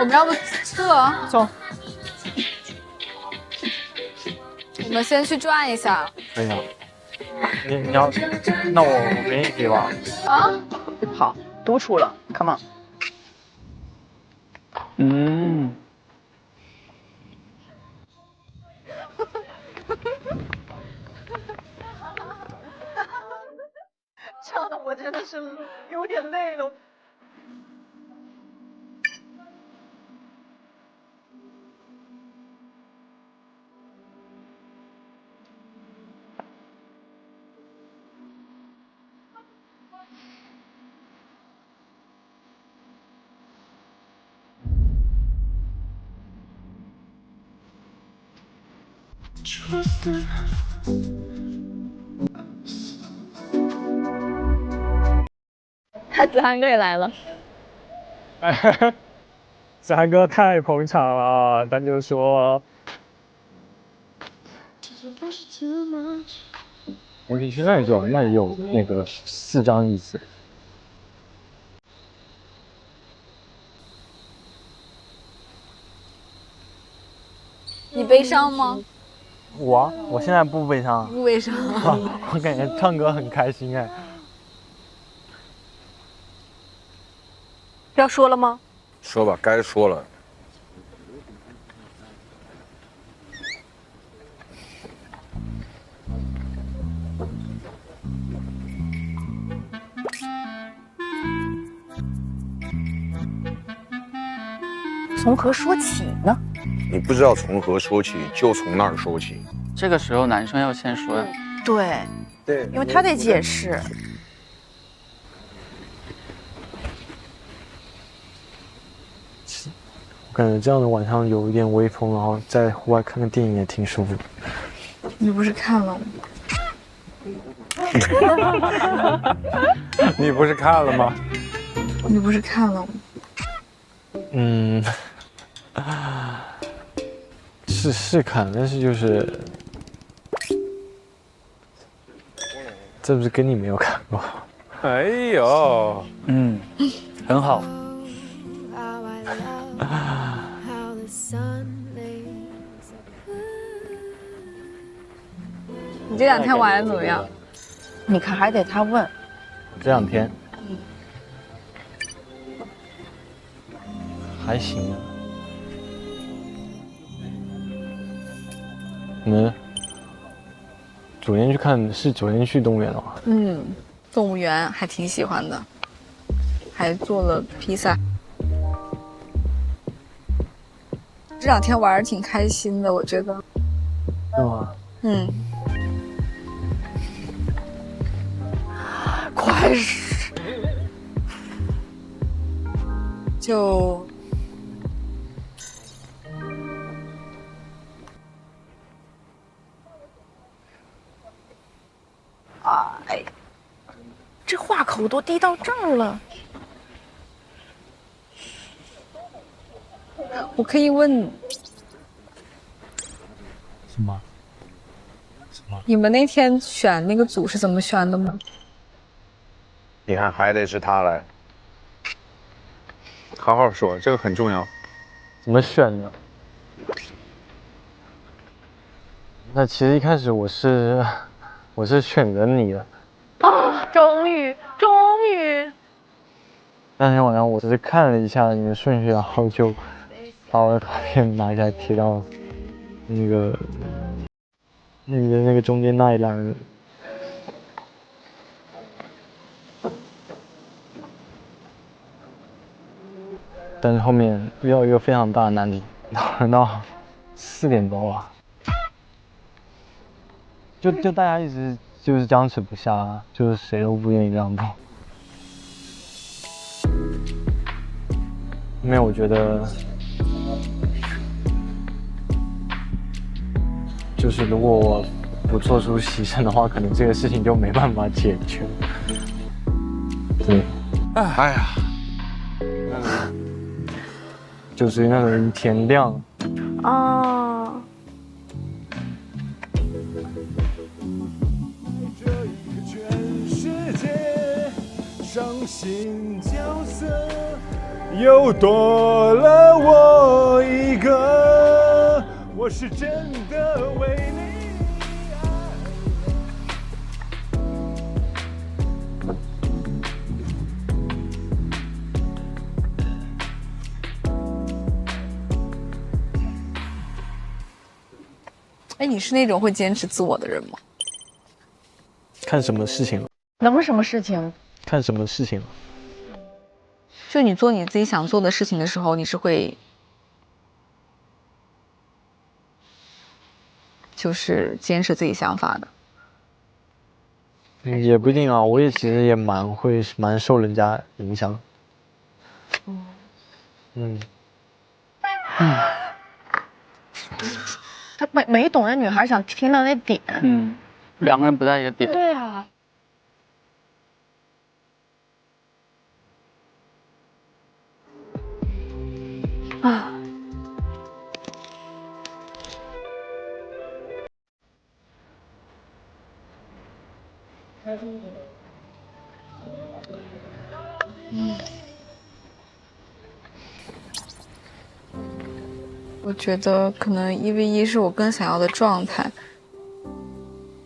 我们要不撤？走。我们先去转一下。可以啊。你要，那我给你给吧。啊？好，督促了 ，Come on。嗯。唱的我真的是有点累了。他子涵哥也来了。子涵哥太捧场了，咱就说。我你现在知道，那也有那个4张意思。你悲伤吗？我现在不悲伤。不悲伤。我感觉唱歌很开心哎。要说了吗？说吧，该说了。从何说起呢？你不知道从何说起，就从那儿说起。这个时候男生要先说呀。对，因为他得解释。我感觉这样的晚上有一点微风，然后在户外看个电影也挺舒服。你不是看了吗？你不是看了吗？你不是看了吗？嗯，是看，但是就是，这不是跟你没有看过？哎呦，很好。你这2天玩的怎么样？你看还得他问。这2天，还行啊。昨天去动物园了吗？动物园还挺喜欢的，还做了披萨。这2天玩的挺开心的，我觉得。是吗？快使！就哎，这话口都递到这儿了。我可以问你，什么？你们那天选那个组是怎么选的吗？你看还得是他来。好好说，这个很重要。怎么选的？那其实一开始我是选择你的。啊！终于。那天晚上我只是看了一下你的顺序，然后就把我的卡片拿下来贴到那个中间那一栏。但是后面遇到一个非常大的难题，等到4点多吧，就大家一直就是僵持不下，就是谁都不愿意让步。因为我觉得，就是如果我不做出牺牲的话，可能这个事情就没办法解决。对，哎呀，就是那个人天亮。啊。伤心角色又多了我一个，我是真的为你。哎，你是那种会坚持自我的人吗？看什么事情了？能什么事情？看什么事情了？就你做你自己想做的事情的时候，你是会，就是坚持自己想法的。也不一定啊，我也其实也蛮受人家影响。他没懂那女孩想听到那点。两个人不在一个点。对啊。我觉得可能1v1是我更想要的状态。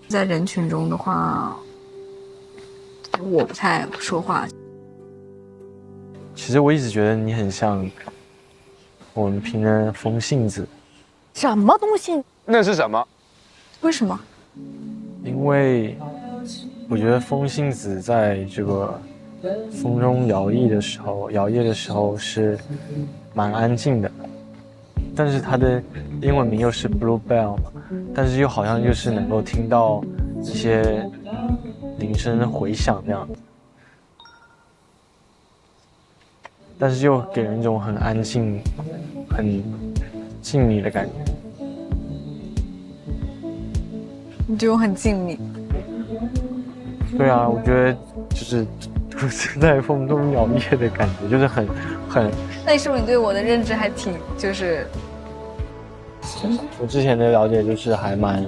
在人群中的话，我不太说话。其实我一直觉得你很像我们平人风信子。什么东西？那是什么？为什么？因为我觉得风信子在这个风中摇曳的时候是蛮安静的，但是它的英文名又是 Bluebell 嘛，但是又好像就是能够听到一些铃声回响那样，但是又给人一种很安静、很静谧的感觉。你就很静谧。对啊，我觉得就是独自在风中摇曳的感觉，就是很。那是不是你对我的认知还挺就是？我之前的了解就是还蛮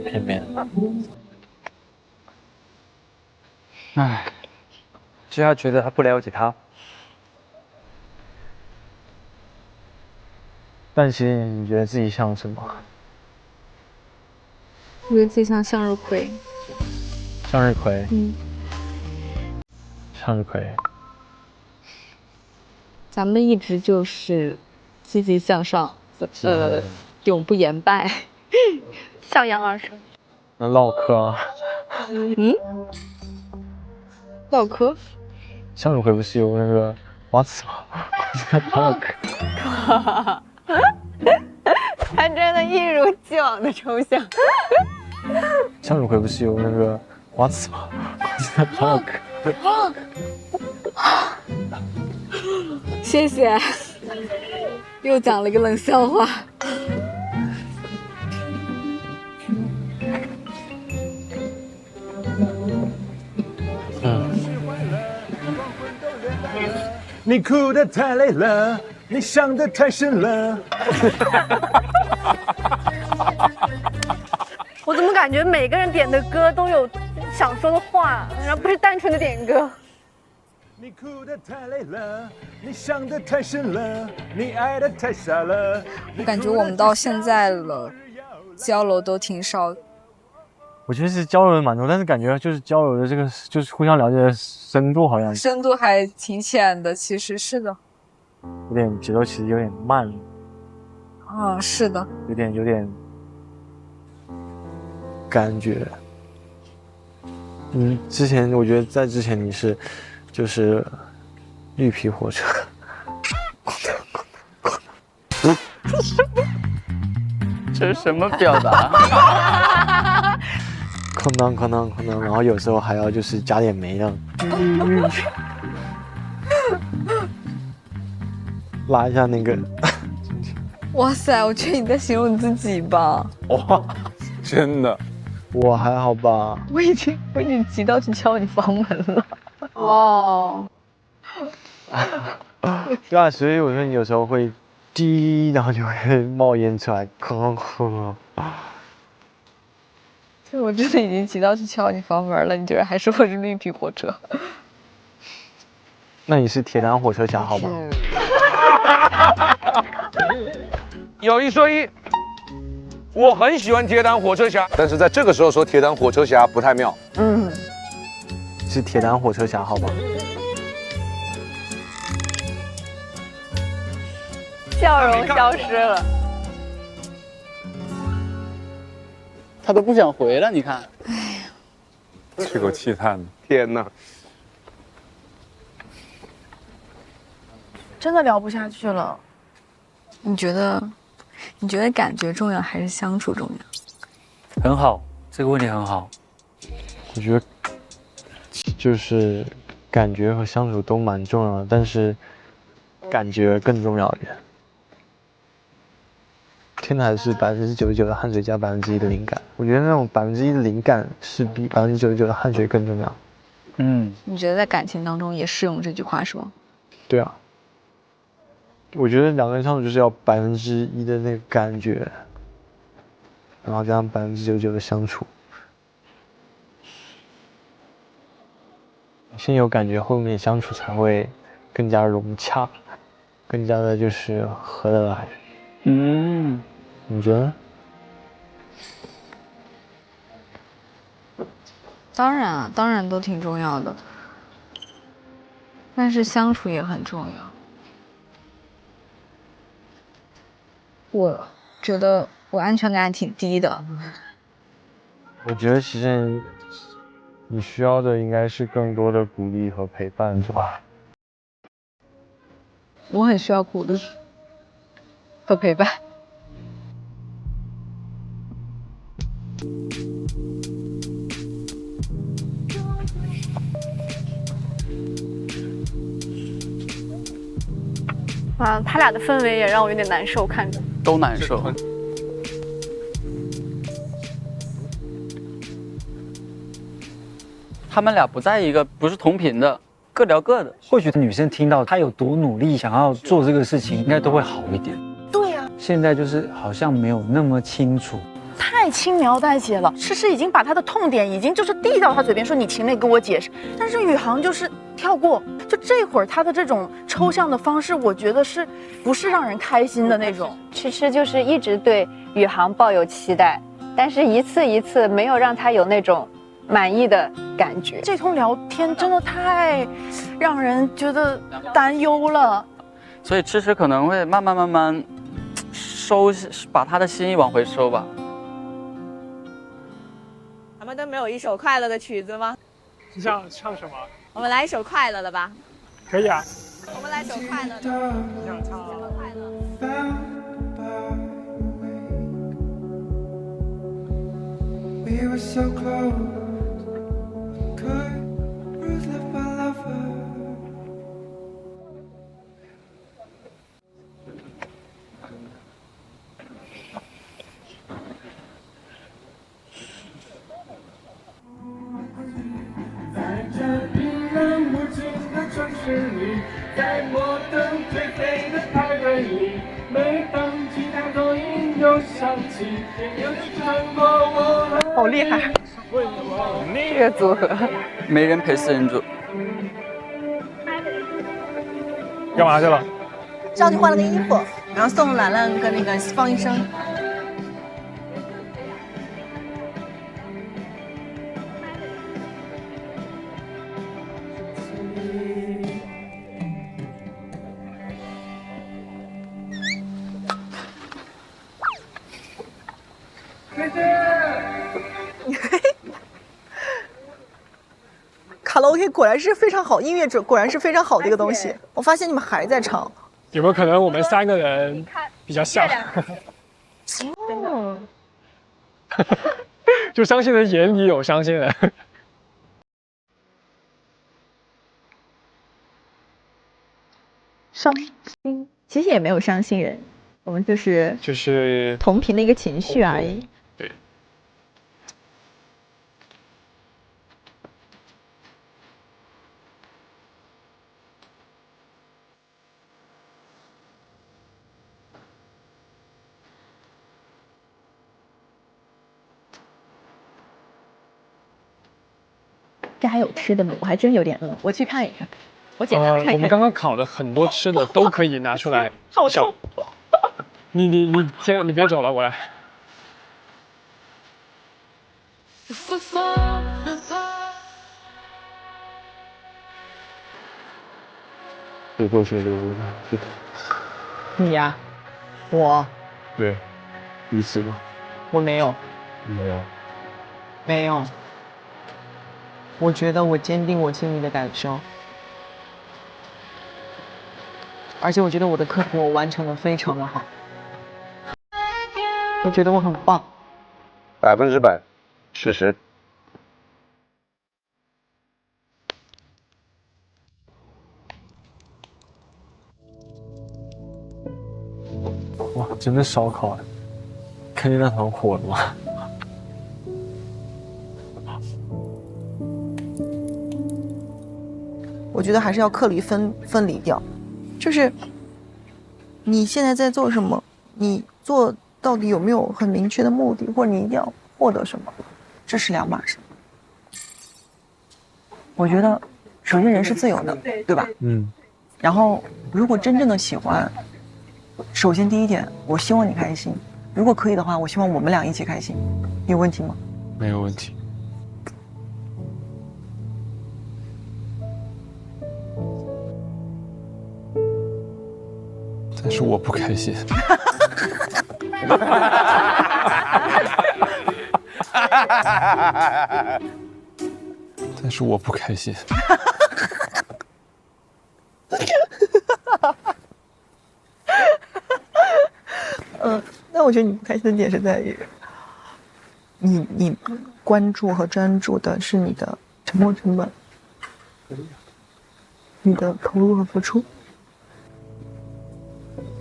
片面的。唉，只要觉得他不了解他。但其实你觉得自己像什么？我觉得自己像向日葵。向日葵。向日葵。咱们一直就是积极向上，永不言败，向阳而生。那唠嗑啊？唠嗑？向日葵不是有那个花籽吗？向日葵。他真的一如既往的抽象。向日葵不是有那个花籽吗？向日葵。谢谢，又讲了一个冷笑话。你哭得太累了，你想得太深了。我怎么感觉每个人点的歌都有想说的话，然后不是单纯的点歌。你哭得太累了，你想得太深了，你爱得太傻了。我感觉我们到现在了，交流都挺少。我觉得是交流的蛮多，但是感觉就是交流的这个就是互相了解的深度好像深度还挺浅的，其实是的。有点节奏，其实有点慢。是的。有点感觉。之前我觉得在之前你是就是绿皮火车。这是什么表达？哐当哐当哐当，然后有时候还要就是加点煤呢，拉一下那个。哇塞，我觉得你在形容你自己吧。哇，真的。我还好吧。我已经急到去敲你房门了。哦。对啊，所以我说你有时候会滴，然后就会冒烟出来，哐哐。我真的已经急到去敲你房门了，你居然还说我是绿皮火车。那你是铁胆火车侠好吗？有一说一，我很喜欢铁胆火车侠，但是在这个时候说铁胆火车侠不太妙。是铁胆火车侠好吗？笑容消失了。他都不想回了，你看。这口气叹的，天哪！真的聊不下去了。你觉得感觉重要还是相处重要？很好，这个问题很好。我觉得就是感觉和相处都蛮重要的，但是感觉更重要一点。天台是99%的汗水加1%的灵感，我觉得那种1%的灵感是比99%的汗水更重要。你觉得在感情当中也适用这句话是吗？对啊，我觉得两个人相处就是要1%的那个感觉，然后加上99%的相处。先有感觉，后面相处才会更加融洽，更加的就是合得来。你觉得？当然啊，当然都挺重要的，但是相处也很重要。我觉得我安全感挺低的。我觉得其实你需要的应该是更多的鼓励和陪伴，是吧？我很需要鼓励和陪伴。他俩的氛围也让我有点难受，看着都难受。他们俩不在一个，不是同频的，各聊各的。或许女生听到他有多努力想要做这个事情，应该都会好一点。对呀，现在就是好像没有那么清楚。太轻描淡写了，诗诗已经把他的痛点已经就是递到他嘴边，说你情泪给我解释，但是宇航就是跳过。就这会儿他的这种抽象的方式，我觉得是不是让人开心的那种。痴痴就是一直对宇航抱有期待，但是一次一次没有让他有那种满意的感觉。这通聊天真的太让人觉得担忧了，所以痴痴可能会慢慢把他的心意往回收吧。咱们都没有一首快乐的曲子吗？你想唱什么？我们来一首快乐的吧。可以啊。我们来首快乐的。你想唱什么快乐？We were so close, could bruise left by lover. 在这冰冷无尽的城市里，在摩登颓废的派对里，每当吉他奏音又响起，又是穿过我。好厉害！这个组合，没人陪四人组。干嘛去了？上去换了个衣服，然后送兰兰跟那个方医生。卡拉 OK 果然是非常好，音乐果然是非常好的一个东西。我发现你们还在唱，有没有可能我们3个人比较像？真的，就伤心人眼里有伤心人。伤心其实也没有伤心人，我们就是同频的一个情绪而已。对。这还有吃的吗？我还真有点饿，我去看一看。我简单看看。我们刚刚烤的很多吃的都可以拿出来。好臭！你先，你别走了，我来。最后是这个味道，是的。你呀，我对，第一次吗？我没有，没有。没有。我觉得我坚定我心里的感受，而且我觉得我的课题我完成的非常的好，我觉得我很棒100%，事实。哇，真的烧烤哎！看见那团火了吗？我觉得还是要课题分离掉，就是你现在在做什么，你做到底有没有很明确的目的，或者你一定要获得什么，这是两码事。我觉得，首先人是自由的，对吧？嗯。然后，如果真正的喜欢，首先第一点，我希望你开心。如果可以的话，我希望我们俩一起开心。有问题吗？没有问题。但是我不开心。但是我不开心。那我觉得你不开心的点是在于，你关注和专注的是你的沉没成本，你的投入和付出。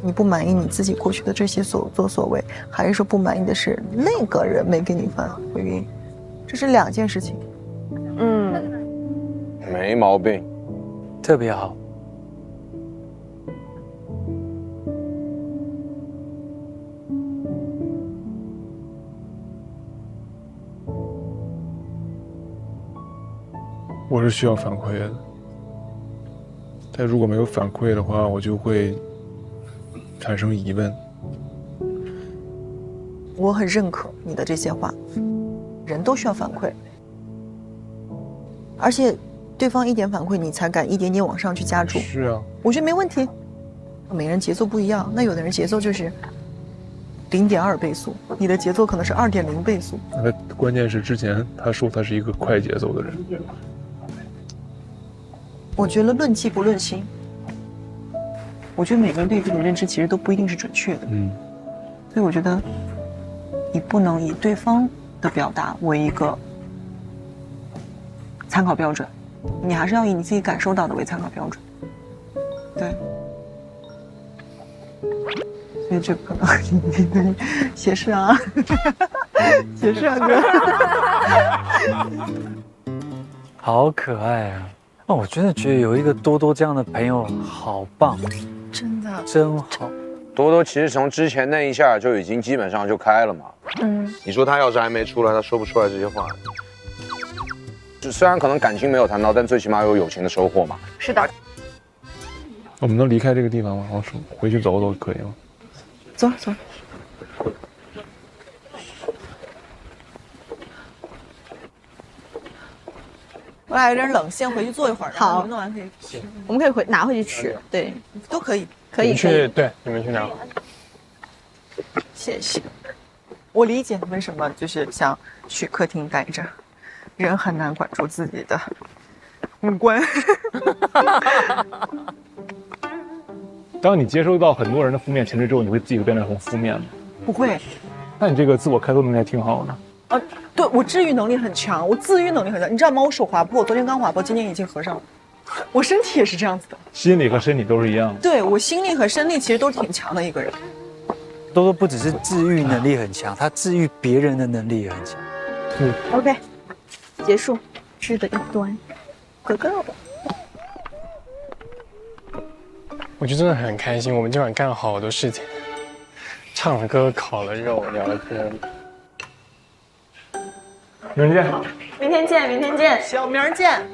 你不满意你自己过去的这些所作所为，还是说不满意的是那个人没给你发回应？这是两件事情。没毛病，特别好。我是需要反馈的，但如果没有反馈的话，我就会产生疑问。我很认可你的这些话，人都需要反馈，而且对方一点反馈，你才敢一点点往上去加注。是啊，我觉得没问题。每人节奏不一样，那有的人节奏就是0.2倍速，你的节奏可能是2.0倍速。那关键是之前他说他是一个快节奏的人。我觉得论迹不论心。我觉得每个人对这种认知其实都不一定是准确的。所以我觉得你不能以对方的表达为一个参考标准，你还是要以你自己感受到的为参考标准。对。所以这可能斜视啊，斜视啊哥。好可爱啊！哦，我真的觉得有一个多多这样的朋友好棒，真的真好。多多其实从之前那一下就已经基本上就开了嘛。你说他要是还没出来，他说不出来这些话。虽然可能感情没有谈到，但最起码有友情的收获嘛。是的。我们能离开这个地方吗？我回去走走可以吗？走走。我俩有点冷，先回去坐一会儿。好，你们弄完可以吃。我们可以拿回去吃，对，都可以，可以。对，你们去拿。谢谢。我理解为什么就是想去客厅待着，人很难管住自己的五官。当你接收到很多人的负面情绪之后，你会自己变得很负面吗？不会。那你这个自我开拓能力还挺好的。对，我治愈能力很强，我自愈能力很强。你知道吗？我手划破，我昨天刚划破，今天已经合上了。我身体也是这样子的，心理和身体都是一样的。对，我心力和身力其实都挺强的一个人。多多不只是治愈能力很强，他治愈别人的能力也很强。OK， 结束，吃的一端，哥哥。我就真的很开心，我们今晚干了好多事情，唱了歌，烤了肉，聊了天。明天见。明天见，明天见。行，明儿见。